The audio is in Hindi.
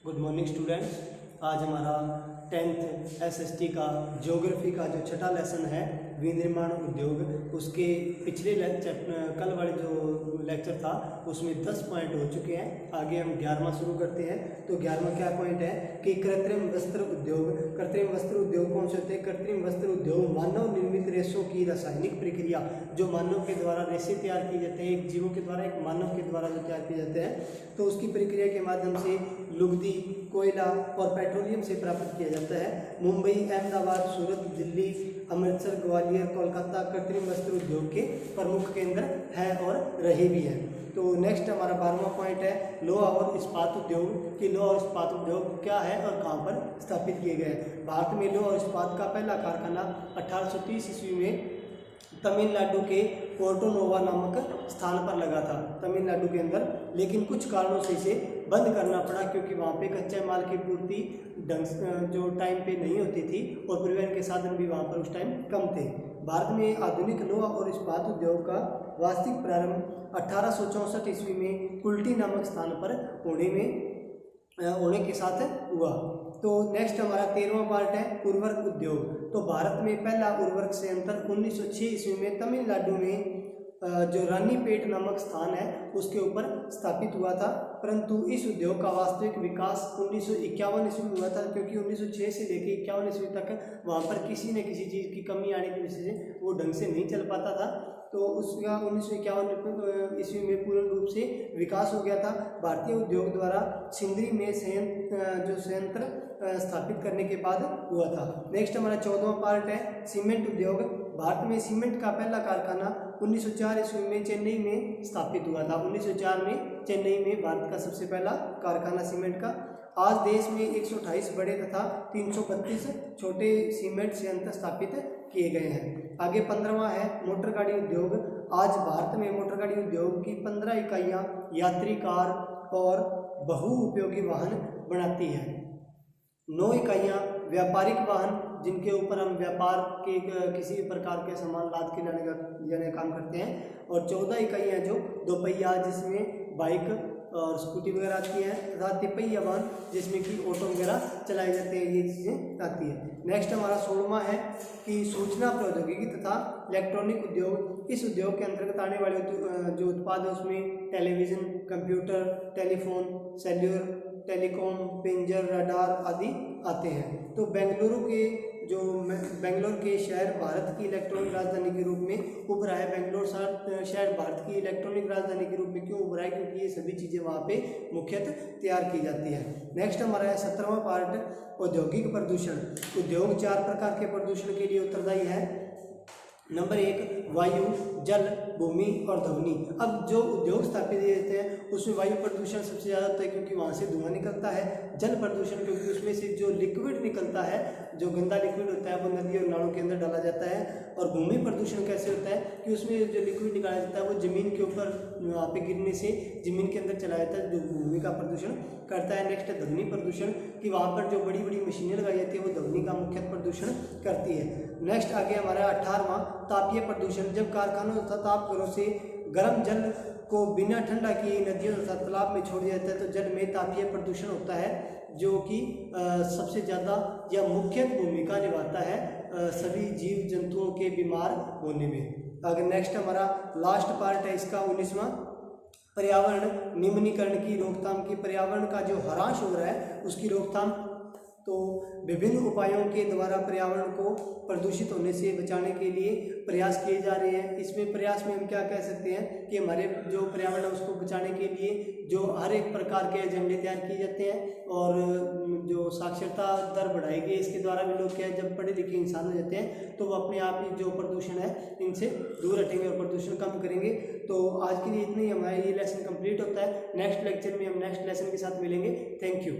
Good morning students. आज हमारा 10th SST का ज्योग्राफी का जो छठा लेसन है विनिर्माण उद्योग, उसके पिछले कल वाले जो लेक्चर था उसमें 10 पॉइंट हो चुके हैं। आगे हम 11वां शुरू करते हैं। तो 11वां क्या पॉइंट है कि कृत्रिम वस्त्र उद्योग। कृत्रिम वस्त्र उद्योग कौन से होते हैं? कृत्रिम वस्त्र उद्योग मानव निर्मित रेशों की रासायनिक प्रक्रिया, जो मानव के द्वारा रेशे तैयार किए जाते हैं, एक जीवों के द्वारा, एक मानव के द्वारा जो तैयार किए जाते हैं, तो उसकी प्रक्रिया के माध्यम से लुगदी, कोयला और पेट्रोलियम से प्राप्त किया जाता है। मुंबई, अहमदाबाद, सूरत, दिल्ली, अमृतसर, ग्वालियर, कोलकाता कृत्रिम वस्त्र उद्योग के प्रमुख केंद्र है और रहे भी हैं। तो नेक्स्ट हमारा 12वां पॉइंट है लोहा और इस्पात उद्योग। कि लोहा और इस्पात उद्योग क्या है और कहाँ पर स्थापित किए गए हैं। भारत में लोहा और इस्पात का पहला कारखाना 1830 ईस्वी में तमिलनाडु के पोर्टो नोवा नामक स्थान पर लगा था, तमिलनाडु के अंदर। लेकिन कुछ कारणों से इसे बंद करना पड़ा, क्योंकि वहाँ पे कच्चे माल की पूर्ति जो टाइम पे नहीं होती थी और परिवहन के साधन भी वहाँ पर उस टाइम कम थे। भारत में आधुनिक लोहा और इस्पात उद्योग का वास्तविक प्रारंभ 1864 ईस्वी में कुल्टी नामक स्थान पर होने के साथ हुआ। तो नेक्स्ट हमारा 13वां पार्ट है उर्वरक उद्योग। तो भारत में पहला उर्वरक संयंत्र 1906 ईस्वी में तमिलनाडु में जो रानीपेट नामक स्थान है उसके ऊपर स्थापित हुआ था। परंतु इस उद्योग का वास्तविक विकास 1951 ईस्वी में हुआ था, क्योंकि 1906 से लेकर 51 ईस्वी तक वहाँ पर किसी न किसी चीज़ की कमी आने की वजह से वो ढंग से नहीं चल पाता था। तो उसका 1951 ईस्वी में पूर्ण रूप से विकास हो गया था। भारतीय उद्योग द्वारा सिंदरी में संयंत्र स्थापित करने के बाद हुआ था। नेक्स्ट हमारा 14वां पार्ट है सीमेंट उद्योग। भारत में सीमेंट का पहला कारखाना 1904 ईस्वी में चेन्नई में स्थापित हुआ था। 1904 में चेन्नई में भारत का सबसे पहला कारखाना सीमेंट का। आज देश में 128 बड़े तथा 332 छोटे सीमेंट संयंत्र स्थापित किए गए हैं। आगे 15वां है मोटर गाड़ी उद्योग। आज भारत में मोटर गाड़ी उद्योग की 15 इकाइयाँ यात्री कार और बहुउपयोगी वाहन बनाती हैं। 9 इकाइयाँ व्यापारिक वाहन, जिनके ऊपर हम व्यापार के किसी प्रकार के सामान लाद के लाने का काम करते हैं, और 14 इकाइयाँ जो दोपहिया, जिसमें बाइक और स्कूटी वगैरह आती है, तथा तिपहिया वाहन जिसमें कि ऑटो वगैरह चलाए जाते हैं, ये चीज़ें आती है। नेक्स्ट हमारा 16वां है कि सूचना प्रौद्योगिकी तथा इलेक्ट्रॉनिक उद्योग। इस उद्योग के अंतर्गत आने वाले जो उत्पाद है उसमें television, computer, telephone, cellular, telecom, पेंजर, रडार आदि आते हैं। तो बेंगलोर के शहर भारत की इलेक्ट्रॉनिक राजधानी के रूप में उभरा है। बेंगलोर शहर भारत की इलेक्ट्रॉनिक राजधानी के रूप में क्यों उभरा है? क्योंकि ये सभी चीज़ें वहाँ पे मुख्यतः तैयार की जाती है। नेक्स्ट हमारा है 17वां पार्ट औद्योगिक प्रदूषण। उद्योग 4 प्रकार के प्रदूषण के लिए उत्तरदायी है। नंबर 1 वायु, जल, भूमि और ध्वनि। अब जो उद्योग स्थापित रहते हैं उसमें वायु प्रदूषण सबसे ज़्यादा होता है, क्योंकि वहाँ से धुआं निकलता है। जल प्रदूषण, क्योंकि उसमें से जो लिक्विड निकलता है, जो गंदा लिक्विड होता है, वो नदी और नालों के अंदर डाला जाता है। और भूमि प्रदूषण कैसे होता है कि उसमें जो लिक्विड निकाला जाता है वो ज़मीन के ऊपर वहाँ पे गिरने से ज़मीन के अंदर चला जाता है, जो भूमि का प्रदूषण करता है। नेक्स्ट है ध्वनि प्रदूषण, कि वहाँ पर जो बड़ी बड़ी मशीनें लगाई जाती है वो ध्वनि का मुख्य प्रदूषण करती है। नेक्स्ट आगे हमारा 18वां तापीय प्रदूषण। जब कारखानों तथा तापघरों से गर्म जल को बिना ठंडा किए नदियों तथा तालाब में छोड़ दिया जाता है तो जल में तापीय प्रदूषण होता है, जो कि सबसे ज़्यादा या मुख्य भूमिका निभाता है सभी जीव जंतुओं के बीमार होने में। अगर नेक्स्ट हमारा लास्ट पार्ट है इसका 19वां पर्यावरण निम्नीकरण की रोकथाम। की पर्यावरण का जो ह्रास हो रहा है उसकी रोकथाम। तो विभिन्न उपायों के द्वारा पर्यावरण को प्रदूषित होने से बचाने के लिए प्रयास किए जा रहे हैं। इसमें प्रयास में हम क्या कह सकते हैं कि हमारे जो पर्यावरण है उसको बचाने के लिए जो हर एक प्रकार के एजेंडे तैयार किए जाते हैं, और जो साक्षरता दर बढ़ाएगी, इसके द्वारा भी लोग क्या है, जब पढ़े लिखे इंसान हो जाते हैं तो वो अपने आप ही जो प्रदूषण है इनसे दूर हटेंगे और प्रदूषण कम करेंगे। तो आज के लिए इतना ही हमारा ये लेसन कंप्लीट होता है। नेक्स्ट लेक्चर में हम नेक्स्ट लेसन के साथ मिलेंगे। Thank you.